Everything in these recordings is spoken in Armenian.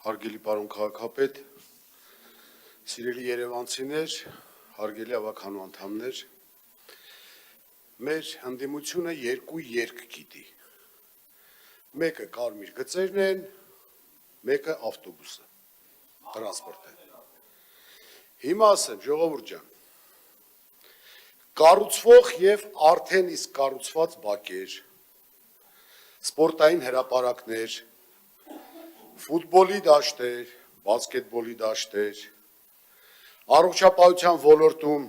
Հարգելի պարոն քաղաքապետ, սիրելի երևանցիներ, հարգելի ավականու անդամներ, մեր հանդիմությունը երկու երկ գիտի, մեկը կարմիր գծերն են, մեկը ավտոբուսը, տրանսպորտ է։ Հիմա ասեմ, ժողովուրդ ջան, կառուցվող և արդեն իսկ կառուցված բակեր, սպորտային հրապարակներ, ֆուտբոլի դաշտեր, բասկետբոլի դաշտեր, առողջապահության ոլորտում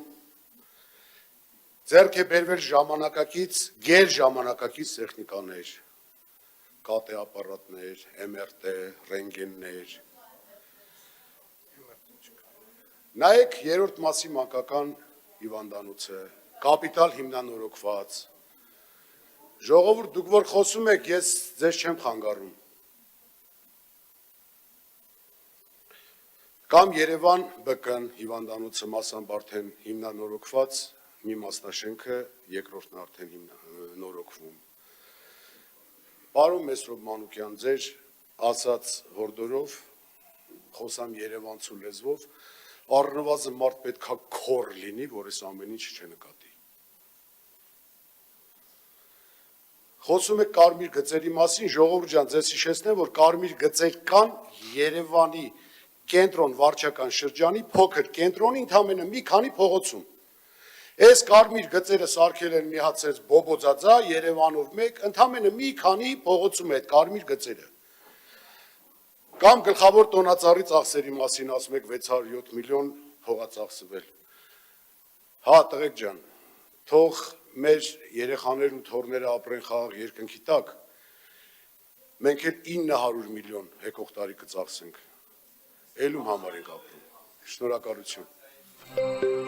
ձեռք է բերվել ժամանակակից, գերժամանակակից տեխնիկաներ, ԿՏ ապարատներ, MRT, ռենտգեններ։ Նայեք երրորդ մասի մանկական հիվանդանոցը, կապիտալ հիմնանորոգված։ Ժողովուրդ, դուք որ խոսում եք, ես ձեզ չեմ խանգարում։ Կամ Երևան ԲԿ հիվանդանոցը մասամբ արդեն հիմնանորոգված, մի մասնաշենքը երկրորդն արդեն նորոգվում։ Պարոն Մեսրոպ Մանուկյան, ձեր ասած հորդորով, խոսամ երևանցու լեզվով, առնվազն մարդ պետք է քոր լինի, որ այս ամեն ինչ չնկատի։ Խոսում եք կարմիր գծերի մասին, ժողովուրդ ջան, ձեզ հիշեցնեմ, որ կարմիր գծեր կան Երևանի կենտրոն վարչական շրջանի փոքր կենտրոնի ընդամենը մի քանի փողոցում։ Այս կարմիր գծերը սարքել են մի հատ sense բոբոձածա Երևանով մեկ, ընդամենը մի քանի փողոցում է այդ կարմիր գծերը։ Կամ գլխավոր տոնածառի ծախսերի մասին ասում եք 607 միլիոն փող է ծախսվել։ Հա, տղեկ ջան, թող մեր երեխաներն ու թոռները ապրեն խաղաղ երկնքի տակ, մենք էլ 900 միլիոն եկող տարի կծախսենք։ Էլում համար ենք ապրում։ Շնորհակալություն։